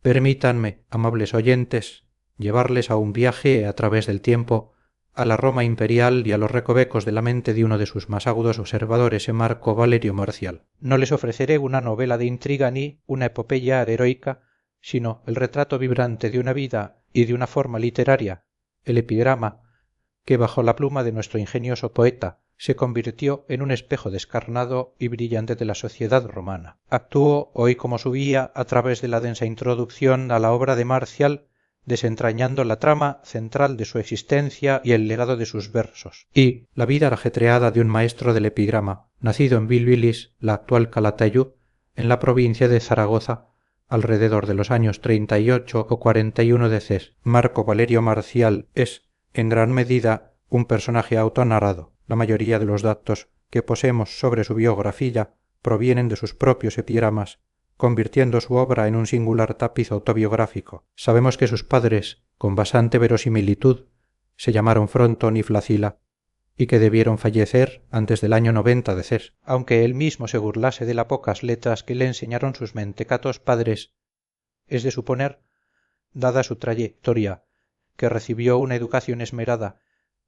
Permítanme, amables oyentes, llevarles a un viaje a través del tiempo, a la Roma imperial y a los recovecos de la mente de uno de sus más agudos observadores, Marco Valerio Marcial. No les ofreceré una novela de intriga ni una epopeya heroica, sino el retrato vibrante de una vida y de una forma literaria, el epigrama, que bajo la pluma de nuestro ingenioso poeta se convirtió en un espejo descarnado y brillante de la sociedad romana. Actuó hoy como subía a través de la densa introducción a la obra de Marcial, desentrañando la trama central de su existencia y el legado de sus versos, y la vida ajetreada de un maestro del epigrama, nacido en Bilbilis, la actual Calatayud, en la provincia de Zaragoza, alrededor de los años 38 o 41 de Ces. Marco Valerio Marcial es, en gran medida, un personaje autonarrado. La mayoría de los datos que poseemos sobre su biografía provienen de sus propios epigramas, convirtiendo su obra en un singular tapiz autobiográfico. Sabemos que sus padres, con bastante verosimilitud, se llamaron Frontón y Flacila, y que debieron fallecer antes del año 90 de Ces. Aunque él mismo se burlase de las pocas letras que le enseñaron sus mentecatos padres, es de suponer, dada su trayectoria, que recibió una educación esmerada,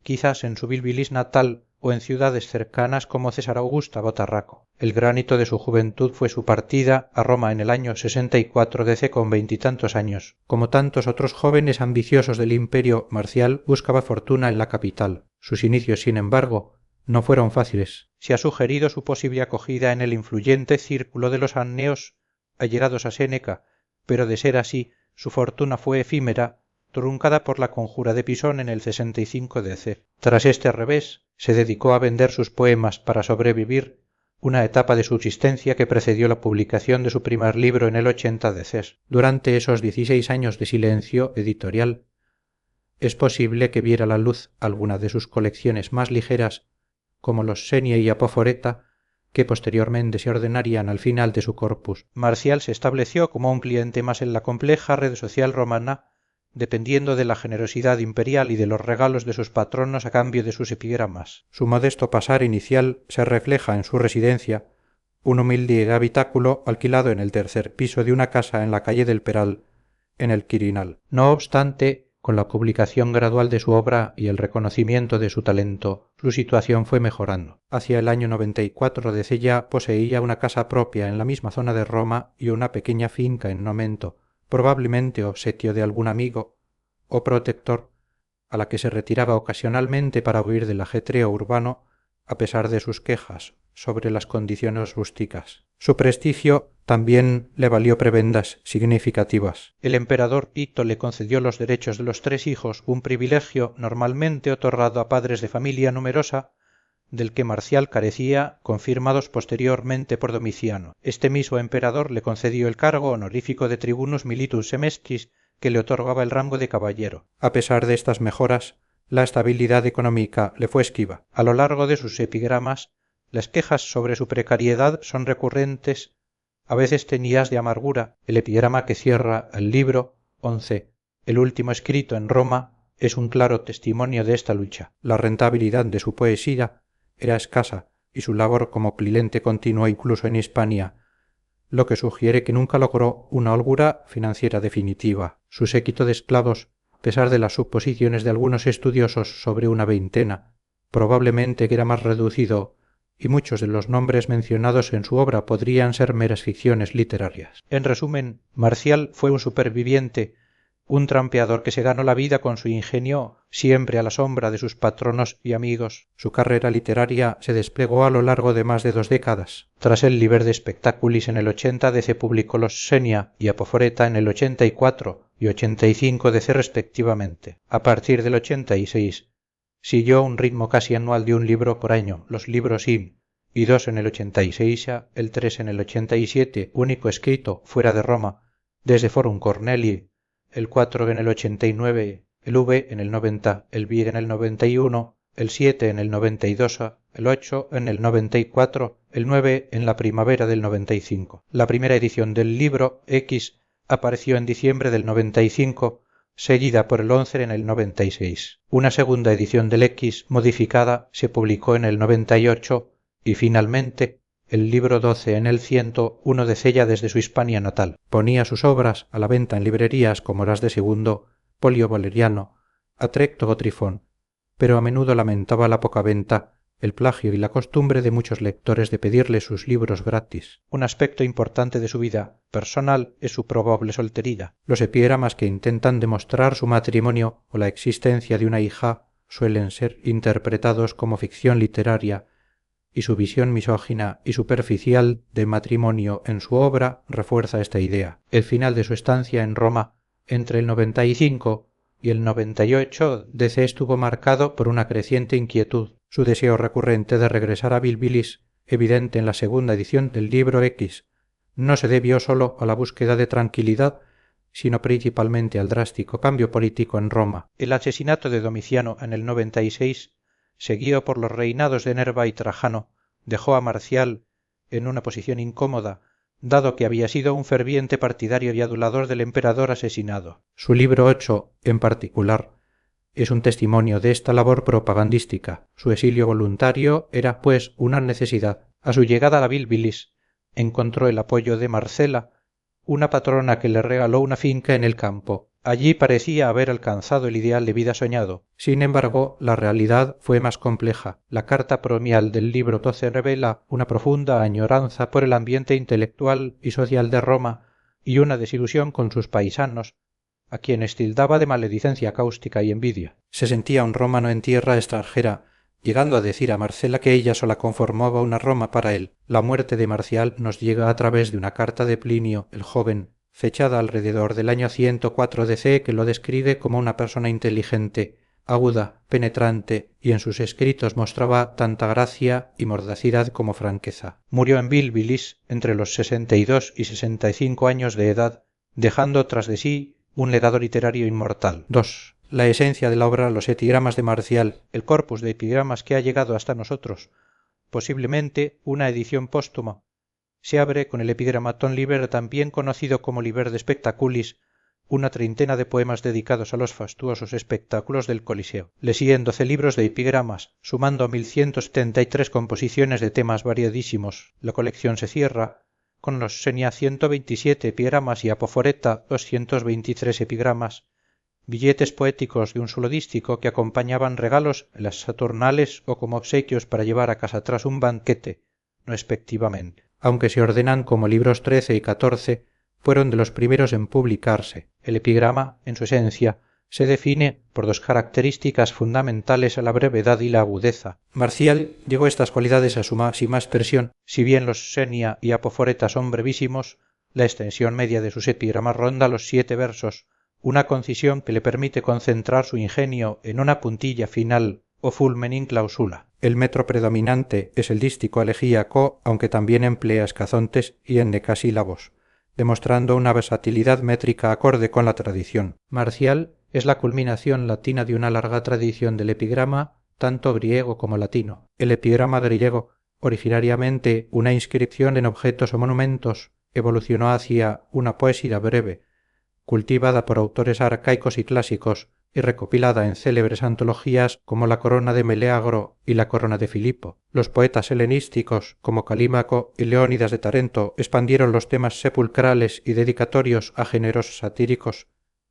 quizás en su Bilbilis natal o en ciudades cercanas como César Augusta Botarraco. El gran hito de su juventud fue su partida a Roma en el año 64 DC con 20 y tantos años. Como tantos otros jóvenes ambiciosos del imperio, Marcial buscaba fortuna en la capital. Sus inicios, sin embargo, no fueron fáciles. Se ha sugerido su posible acogida en el influyente círculo de los anneos allegados a Séneca, pero de ser así, su fortuna fue efímera, truncada por la conjura de Pisón en el 65 DC. Tras este revés, se dedicó a vender sus poemas para sobrevivir, una etapa de subsistencia que precedió la publicación de su primer libro en el 80 DC. Durante esos 16 años de silencio editorial, es posible que viera la luz alguna de sus colecciones más ligeras, como los Senie y Apoforeta, que posteriormente se ordenarían al final de su corpus. Marcial se estableció como un cliente más en la compleja red social romana, dependiendo de la generosidad imperial y de los regalos de sus patronos a cambio de sus epigramas. Su modesto pasar inicial se refleja en su residencia, un humilde habitáculo alquilado en el tercer piso de una casa en la calle del Peral, en el Quirinal. No obstante, con la publicación gradual de su obra y el reconocimiento de su talento, su situación fue mejorando. Hacia el año 94 de Cella poseía una casa propia en la misma zona de Roma y una pequeña finca en Nomento, probablemente obsequio de algún amigo o protector, a la que se retiraba ocasionalmente para huir del ajetreo urbano, a pesar de sus quejas sobre las condiciones rústicas. Su prestigio también le valió prebendas significativas. El emperador Hito le concedió los derechos de los 3 hijos, un privilegio normalmente otorgado a padres de familia numerosa, del que Marcial carecía, confirmados posteriormente por Domiciano. Este mismo emperador le concedió el cargo honorífico de Tribunus Militus Semestris, que le otorgaba el rango de caballero. A pesar de estas mejoras, la estabilidad económica le fue esquiva. A lo largo de sus epigramas, las quejas sobre su precariedad son recurrentes, a veces teñidas de amargura. El epigrama que cierra el libro, 11, el último escrito en Roma, es un claro testimonio de esta lucha. La rentabilidad de su poesía era escasa y su labor como cliente continuó incluso en Hispania, lo que sugiere que nunca logró una holgura financiera definitiva. Su séquito de esclavos, a pesar de las suposiciones de algunos estudiosos sobre una veintena, probablemente que era más reducido, y muchos de los nombres mencionados en su obra podrían ser meras ficciones literarias. En resumen, Marcial fue un superviviente, un trampeador que se ganó la vida con su ingenio, siempre a la sombra de sus patronos y amigos. Su carrera literaria se desplegó a lo largo de más de 2 décadas. Tras el Liber de Spectaculis en el 80 DC publicó los Xenia y Apoforeta en el 84 y 85 DC respectivamente. A partir del 86 siguió un ritmo casi anual de un libro por año, los libros IM, y 2 en el 86, el 3 en el 87, único escrito fuera de Roma, desde Forum Cornelii, el 4 en el 89, el V en el 90, el Vir en el 91, el 7 en el 92, el 8 en el 94, el 9 en la primavera del 95. La primera edición del libro X apareció en diciembre del 95, seguida por el 11 en el 96. Una segunda edición del X modificada se publicó en el 98 y finalmente el libro 12 en el 101 de Cella desde su Hispania natal. Ponía sus obras a la venta en librerías como las de Segundo, Polio Valeriano, Atrecto o Trifón, pero a menudo lamentaba la poca venta, el plagio y la costumbre de muchos lectores de pedirle sus libros gratis. Un aspecto importante de su vida personal es su probable soltería. Los epigramas que intentan demostrar su matrimonio o la existencia de una hija suelen ser interpretados como ficción literaria, y su visión misógina y superficial de matrimonio en su obra refuerza esta idea. El final de su estancia en Roma, entre el 95 y el 98 DC, estuvo marcado por una creciente inquietud. Su deseo recurrente de regresar a Bilbilis, evidente en la segunda edición del libro X, no se debió solo a la búsqueda de tranquilidad, sino principalmente al drástico cambio político en Roma. El asesinato de Domiciano en el 96, seguido por los reinados de Nerva y Trajano, dejó a Marcial en una posición incómoda, dado que había sido un ferviente partidario y adulador del emperador asesinado. Su libro 8, en particular, es un testimonio de esta labor propagandística. Su exilio voluntario era, pues, una necesidad. A su llegada a la Bilbilis, encontró el apoyo de Marcela, una patrona que le regaló una finca en el campo. Allí parecía haber alcanzado el ideal de vida soñado. Sin embargo, la realidad fue más compleja. La carta promial del libro 12 revela una profunda añoranza por el ambiente intelectual y social de Roma y una desilusión con sus paisanos, a quienes tildaba de maledicencia cáustica y envidia. Se sentía un romano en tierra extranjera, llegando a decir a Marcela que ella sola conformaba una Roma para él. La muerte de Marcial nos llega a través de una carta de Plinio el joven, fechada alrededor del año 104 DC, que lo describe como una persona inteligente, aguda, penetrante, y en sus escritos mostraba tanta gracia y mordacidad como franqueza. Murió en Bilbilis entre los 62 y 65 años de edad, dejando tras de sí un legado literario inmortal. 2. La esencia de la obra, los epigramas de Marcial, el corpus de epigramas que ha llegado hasta nosotros, posiblemente una edición póstuma, se abre con el epigramatón liber, también conocido como liber de spectaculis, una treintena de poemas dedicados a los fastuosos espectáculos del Coliseo. Le siguen 12 libros de epigramas, sumando 1173 composiciones de temas variadísimos. La colección se cierra con los Xenia 127 epigramas y Apoforeta 223 epigramas, billetes poéticos de un solo dístico que acompañaban regalos en las Saturnales o como obsequios para llevar a casa tras un banquete, no expectivamente. Aunque se ordenan como libros 13 y 14, fueron de los primeros en publicarse. El epigrama, en su esencia, se define por dos características fundamentales a la brevedad y la agudeza. Marcial llegó estas cualidades a su máxima expresión. Si bien los Xenia y Apoforeta son brevísimos, la extensión media de sus epigramas ronda los 7 versos, una concisión que le permite concentrar su ingenio en una puntilla final o fulmen in clausula. El metro predominante es el dístico elegíaco, aunque también emplea escazontes y endecasílabos, demostrando una versatilidad métrica acorde con la tradición. Marcial es la culminación latina de una larga tradición del epigrama, tanto griego como latino. El epigrama griego, originariamente una inscripción en objetos o monumentos, evolucionó hacia una poesía breve, cultivada por autores arcaicos y clásicos y recopilada en célebres antologías como la Corona de Meleagro y la Corona de Filipo. Los poetas helenísticos como Calímaco y Leónidas de Tarento expandieron los temas sepulcrales y dedicatorios a géneros satíricos,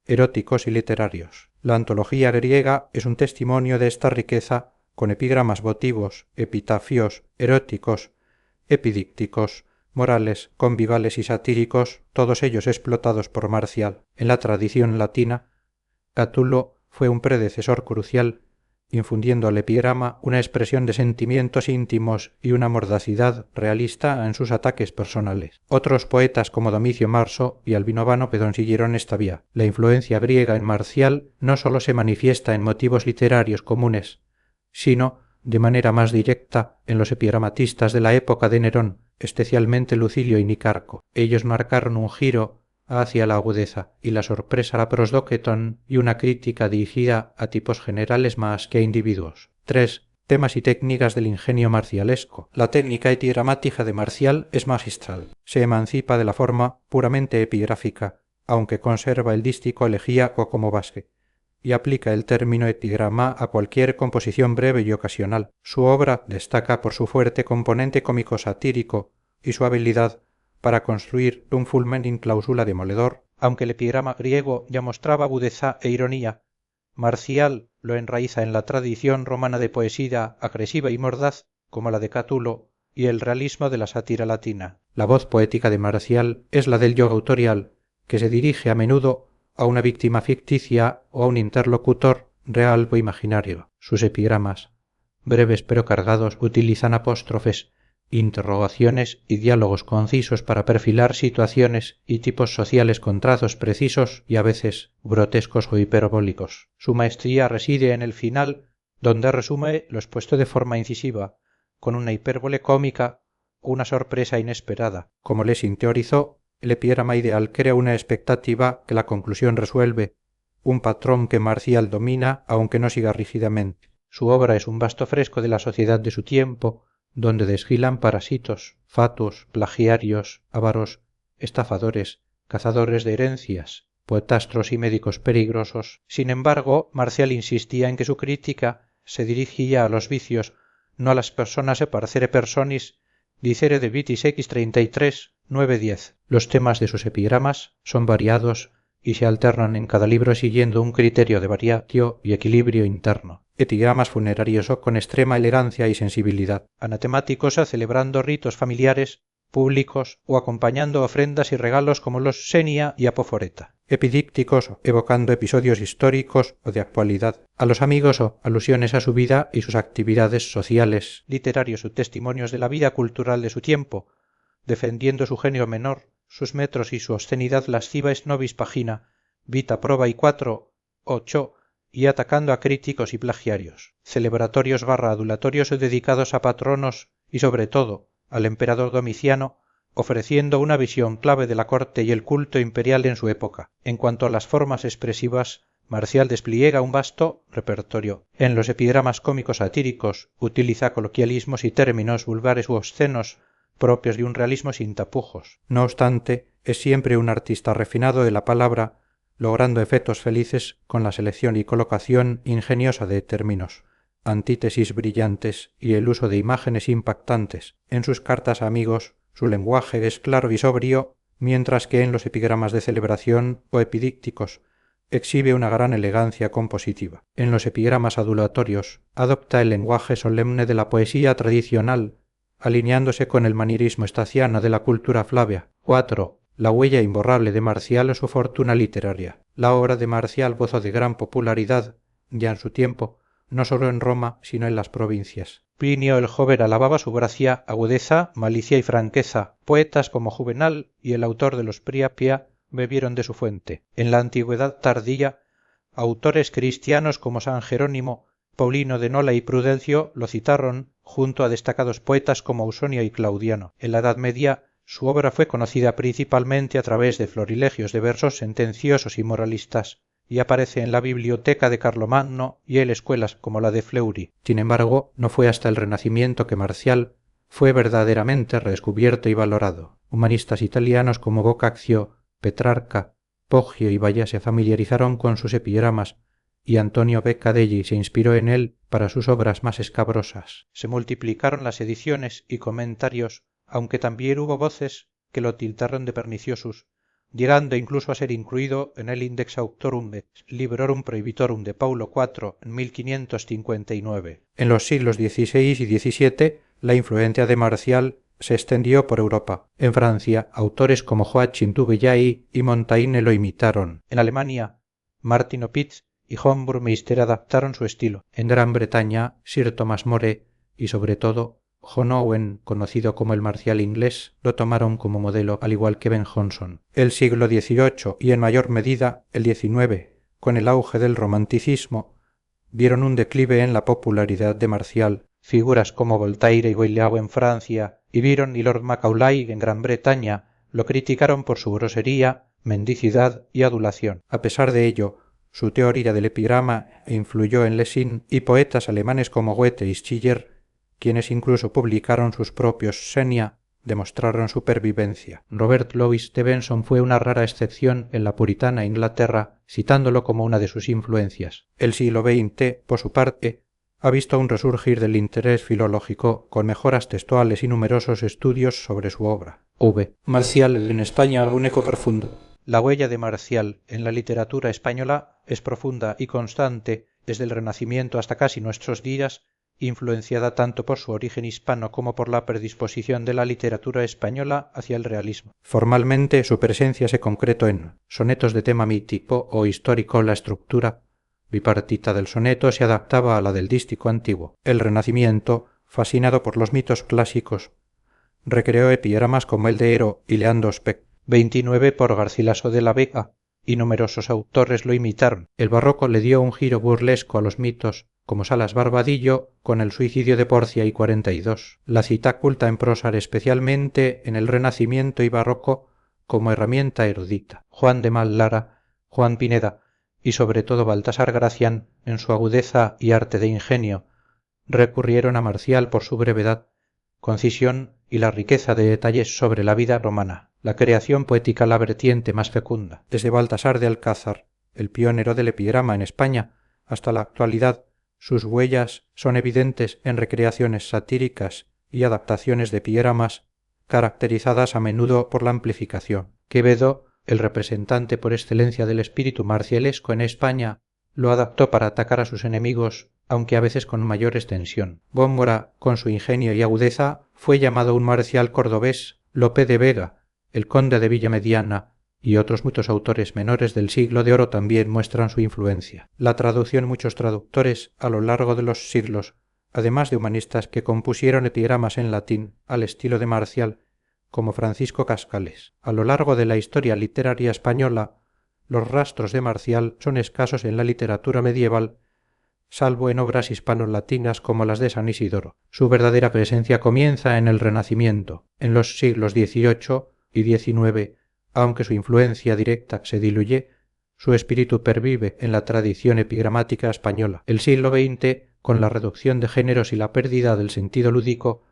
eróticos y literarios. La antología griega es un testimonio de esta riqueza, con epigramas votivos, epitafios, eróticos, epidícticos, morales, convivales y satíricos, todos ellos explotados por Marcial. En la tradición latina, Catulo fue un predecesor crucial, infundiendo al epigrama una expresión de sentimientos íntimos y una mordacidad realista en sus ataques personales. Otros poetas como Domicio Marso y Albino Pedón siguieron esta vía. La influencia griega en Marcial no sólo se manifiesta en motivos literarios comunes, sino de manera más directa en los epigramatistas de la época de Nerón, especialmente Lucilio y Nicarco. Ellos marcaron un giro hacia la agudeza y la sorpresa, la prosdoquetón y una crítica dirigida a tipos generales más que a individuos. 3. Temas y técnicas del ingenio marcialesco. La técnica epigramática de Marcial es magistral. Se emancipa de la forma puramente epigráfica, aunque conserva el dístico elegíaco como base, y aplica el término epigrama a cualquier composición breve y ocasional. Su obra destaca por su fuerte componente cómico-satírico, y su habilidad para construir un fulmen in clausula demoledor, aunque el epigrama griego ya mostraba agudeza e ironía, Marcial lo enraiza en la tradición romana de poesía agresiva y mordaz, como la de Catulo, y el realismo de la sátira latina. La voz poética de Marcial es la del yo autorial, que se dirige a menudo a una víctima ficticia o a un interlocutor real o imaginario. Sus epigramas, breves pero cargados, utilizan apóstrofes, interrogaciones y diálogos concisos para perfilar situaciones y tipos sociales con trazos precisos y a veces grotescos o hiperbólicos. Su maestría reside en el final, donde resume lo expuesto de forma incisiva, con una hipérbole cómica o una sorpresa inesperada. Como Lessing teorizó, el epigrama ideal crea una expectativa que la conclusión resuelve, un patrón que Marcial domina aunque no siga rígidamente. Su obra es un vasto fresco de la sociedad de su tiempo, donde desfilan parásitos, fatuos, plagiarios, ávaros, estafadores, cazadores de herencias, poetastros y médicos peligrosos. Sin embargo, Marcial insistía en que su crítica se dirigía a los vicios, no a las personas e parcere personis, dicere de vitis x 33, 9-10. Los temas de sus epigramas son variados y se alternan en cada libro siguiendo un criterio de variatio y equilibrio interno. Epigramas funerarios o con extrema elegancia y sensibilidad, anatemáticos a celebrando ritos familiares, públicos o acompañando ofrendas y regalos como los Xenia y Apoforeta. Epidípticos evocando episodios históricos o de actualidad. A los amigos o alusiones a su vida y sus actividades sociales, literarios o testimonios de la vida cultural de su tiempo, defendiendo su género menor, sus metros y su obscenidad lasciva es nobis pagina, vita prova y 4-8, y atacando a críticos y plagiarios, celebratorios barra adulatorios o dedicados a patronos y sobre todo al emperador Domiciano, ofreciendo una visión clave de la corte y el culto imperial en su época. En cuanto a las formas expresivas, Marcial despliega un vasto repertorio. En los epigramas cómicos satíricos utiliza coloquialismos y términos vulgares u obscenos propios de un realismo sin tapujos. No obstante, es siempre un artista refinado de la palabra, logrando efectos felices con la selección y colocación ingeniosa de términos, antítesis brillantes y el uso de imágenes impactantes. En sus cartas a amigos, su lenguaje es claro y sobrio, mientras que en los epigramas de celebración o epidícticos exhibe una gran elegancia compositiva. En los epigramas adulatorios adopta el lenguaje solemne de la poesía tradicional, alineándose con el manierismo estaciano de la cultura flavia. 4. La huella imborrable de Marcial o su fortuna literaria. La obra de Marcial gozó de gran popularidad, ya en su tiempo, no solo en Roma, sino en las provincias. Plinio el Joven alababa su gracia, agudeza, malicia y franqueza. Poetas como Juvenal y el autor de los Priapia bebieron de su fuente. En la antigüedad tardía, autores cristianos como San Jerónimo, Paulino de Nola y Prudencio lo citaron junto a destacados poetas como Ausonio y Claudiano. En la Edad Media, su obra fue conocida principalmente a través de florilegios de versos sentenciosos y moralistas, y aparece en la biblioteca de Carlomagno y en escuelas como la de Fleury. Sin embargo, no fue hasta el Renacimiento que Marcial fue verdaderamente redescubierto y valorado. Humanistas italianos como Boccaccio, Petrarca, Poggio y Valla se familiarizaron con sus epigramas, y Antonio Beccadelli se inspiró en él para sus obras más escabrosas. Se multiplicaron las ediciones y comentarios, aunque también hubo voces que lo tildaron de perniciosus, llegando incluso a ser incluido en el Index Auctorum et Librorum Prohibitorum de Paulo IV en 1559. En los siglos XVI y XVII, la influencia de Marcial se extendió por Europa. En Francia, autores como Joachim du Bellay y Montaigne lo imitaron. En Alemania, Martin Opitz y Hofburmeister adaptaron su estilo. En Gran Bretaña, Sir Thomas More y sobre todo John Owen, conocido como el Marcial inglés, lo tomaron como modelo, al igual que Ben Jonson. El siglo XVIII y en mayor medida el XIX, con el auge del romanticismo, vieron un declive en la popularidad de Marcial. Figuras como Voltaire y Boileau en Francia y Byron y Lord Macaulay en Gran Bretaña lo criticaron por su grosería, mendicidad y adulación. A pesar de ello, su teoría del epigrama influyó en Lessing y poetas alemanes como Goethe y Schiller, quienes incluso publicaron sus propios Xenia, demostraron su pervivencia. Robert Louis Stevenson fue una rara excepción en la puritana Inglaterra, citándolo como una de sus influencias. El siglo XX, por su parte, ha visto un resurgir del interés filológico con mejoras textuales y numerosos estudios sobre su obra. Marcial en España un eco profundo. La huella de Marcial en la literatura española es profunda y constante desde el Renacimiento hasta casi nuestros días, influenciada tanto por su origen hispano como por la predisposición de la literatura española hacia el realismo. Formalmente, su presencia se concretó en sonetos de tema mítico o histórico. La estructura bipartita del soneto se adaptaba a la del dístico antiguo. El Renacimiento, fascinado por los mitos clásicos, recreó epigramas como el de Hero y Leandro Spec, 29 por Garcilaso de la Vega, y numerosos autores lo imitaron. El barroco le dio un giro burlesco a los mitos, como Salas Barbadillo con el suicidio de Porcia y 42. La cita culta en prosa especialmente en el Renacimiento y barroco como herramienta erudita. Juan de Mallara, Juan Pineda y sobre todo Baltasar Gracián, en su agudeza y arte de ingenio, recurrieron a Marcial por su brevedad, concisión y la riqueza de detalles sobre la vida romana. La creación poética la vertiente más fecunda. Desde Baltasar de Alcázar, el pionero del epigrama en España, hasta la actualidad, sus huellas son evidentes en recreaciones satíricas y adaptaciones de epigramas caracterizadas a menudo por la amplificación. Quevedo, el representante por excelencia del espíritu marcialesco en España, lo adaptó para atacar a sus enemigos, aunque a veces con mayor extensión. Góngora, con su ingenio y agudeza, fue llamado un Marcial cordobés. Lope de Vega, el conde de Villamediana y otros muchos autores menores del siglo de oro también muestran su influencia. La traducción muchos traductores a lo largo de los siglos, además de humanistas que compusieron epigramas en latín al estilo de Marcial, como Francisco Cascales. A lo largo de la historia literaria española, los rastros de Marcial son escasos en la literatura medieval, salvo en obras hispano-latinas como las de San Isidoro. Su verdadera presencia comienza en el Renacimiento, en los siglos XVIII y XIX, aunque su influencia directa se diluye, su espíritu pervive en la tradición epigramática española. El siglo XX, con la reducción de géneros y la pérdida del sentido lúdico,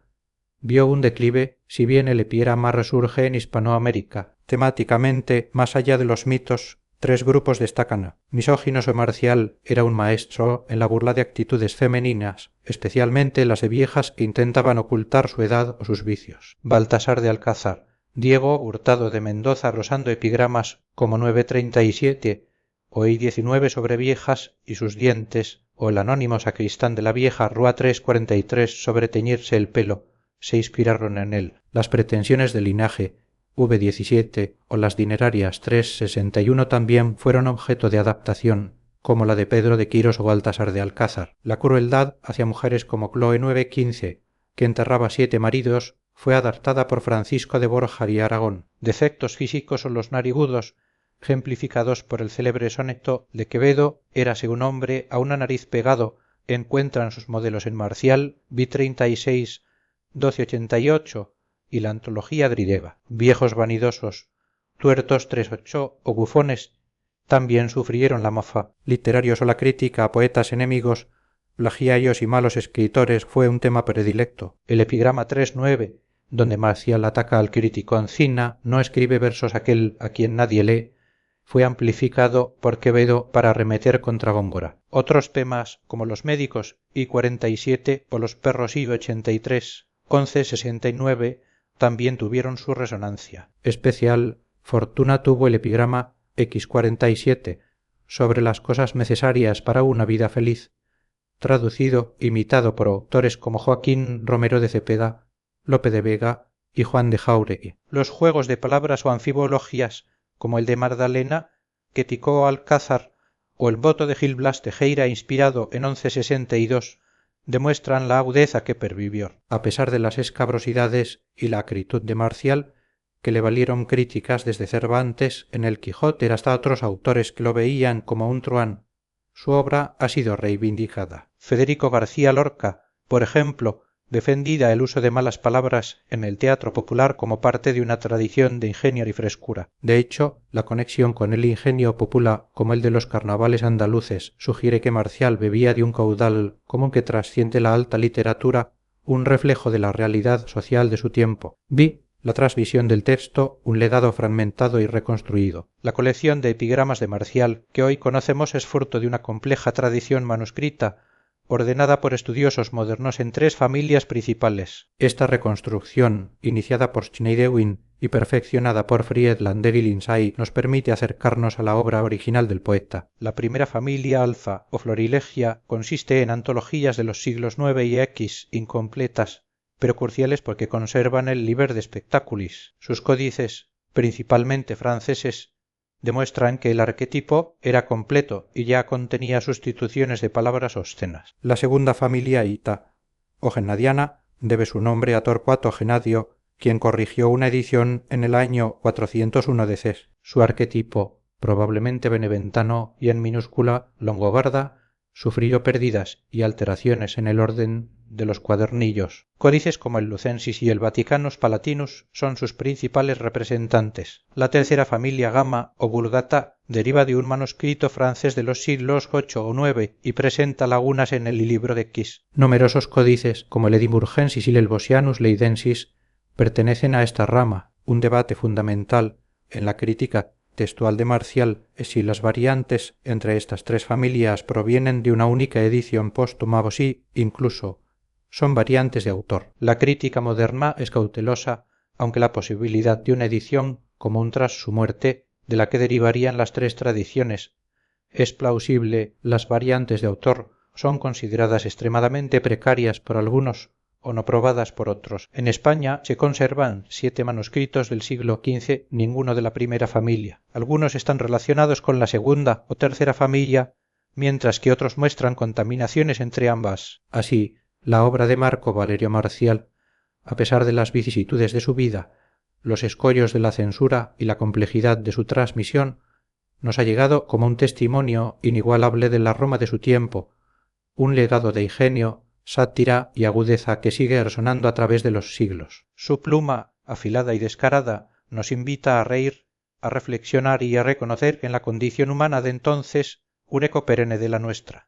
vio un declive, si bien el epigrama resurge en Hispanoamérica. Temáticamente, más allá de los mitos, tres grupos destacan. Misóginos o Marcial era un maestro en la burla de actitudes femeninas, especialmente las de viejas que intentaban ocultar su edad o sus vicios. Baltasar de Alcázar, Diego Hurtado de Mendoza glosando epigramas como 937 o I-19 sobre viejas y sus dientes, o el anónimo sacristán de la vieja Rúa 343 sobre teñirse el pelo, se inspiraron en él. Las pretensiones de linaje V-17 o las dinerarias 361 también fueron objeto de adaptación, como la de Pedro de Quirós o Baltasar de Alcázar. La crueldad hacia mujeres como Chloe 915, que enterraba 7 maridos, fue adaptada por Francisco de Borja y Aragón. Defectos físicos o los narigudos, ejemplificados por el célebre soneto de Quevedo, érase un hombre a una nariz pegado, encuentran sus modelos en Marcial, B36, 1288 y la antología Drideva. Viejos vanidosos, tuertos 38 o bufones también sufrieron la mofa. Literarios o la crítica a poetas enemigos, plagiarios y malos escritores fue un tema predilecto. El epigrama 39, donde Marcial ataca al crítico Encina, no escribe versos aquel a quien nadie lee, fue amplificado por Quevedo para arremeter contra Góngora. Otros temas, como los médicos I-47 o los perros I-83, 1169, también tuvieron su resonancia. Especial fortuna tuvo el epigrama X-47 sobre las cosas necesarias para una vida feliz, traducido, imitado por autores como Joaquín Romero de Cepeda, Lope de Vega y Juan de Jáuregui. Los juegos de palabras o anfibologías, como el de Magdalena, que Ticó Alcázar, o el voto de Gil Blas Tejera inspirado en 1162, demuestran la agudeza que pervivió. A pesar de las escabrosidades y la acritud de Marcial, que le valieron críticas desde Cervantes en el Quijote hasta otros autores que lo veían como un truán, su obra ha sido reivindicada. Federico García Lorca, por ejemplo, defendida el uso de malas palabras en el teatro popular como parte de una tradición de ingenio y frescura. De hecho, la conexión con el ingenio popular, como el de los carnavales andaluces, sugiere que Marcial bebía de un caudal común que trasciende la alta literatura, un reflejo de la realidad social de su tiempo. Vi la transmisión del texto, un legado fragmentado y reconstruido. La colección de epigramas de Marcial que hoy conocemos es fruto de una compleja tradición manuscrita, ordenada por estudiosos modernos en tres familias principales. Esta reconstrucción, iniciada por Schneidewin y perfeccionada por Friedland de Lindsay, nos permite acercarnos a la obra original del poeta. La primera familia alfa o florilegia consiste en antologías de los siglos IX y X incompletas, pero cruciales porque conservan el liber de spectaculis. Sus códices, principalmente franceses, demuestran que el arquetipo era completo y ya contenía sustituciones de palabras obscenas. La segunda familia hita o gennadiana debe su nombre a Torcuato Genadio, quien corrigió una edición en el año 401 de Ces. Su arquetipo, probablemente beneventano y en minúscula longobarda, sufrió pérdidas y alteraciones en el orden de los cuadernillos. Códices como el Lucensis y el Vaticanus Palatinus son sus principales representantes. La tercera familia Gamma o Vulgata deriva de un manuscrito francés de los siglos VIII o IX y presenta lagunas en el libro de X. Numerosos códices como el Edimburgensis y el Bosianus Leidensis pertenecen a esta rama. Un debate fundamental en la crítica textual de Marcial es si las variantes entre estas tres familias provienen de una única edición póstuma o si, incluso, son variantes de autor. La crítica moderna es cautelosa, aunque la posibilidad de una edición común tras su muerte, de la que derivarían las tres tradiciones, es plausible. Las variantes de autor son consideradas extremadamente precarias por algunos o no probadas por otros. En España se conservan 7 manuscritos del siglo XV, ninguno de la primera familia. Algunos están relacionados con la segunda o tercera familia, mientras que otros muestran contaminaciones entre ambas. Así, la obra de Marco Valerio Marcial, a pesar de las vicisitudes de su vida, los escollos de la censura y la complejidad de su transmisión, nos ha llegado como un testimonio inigualable de la Roma de su tiempo, un legado de ingenio, sátira y agudeza que sigue resonando a través de los siglos. Su pluma, afilada y descarada, nos invita a reír, a reflexionar y a reconocer en la condición humana de entonces un eco perenne de la nuestra.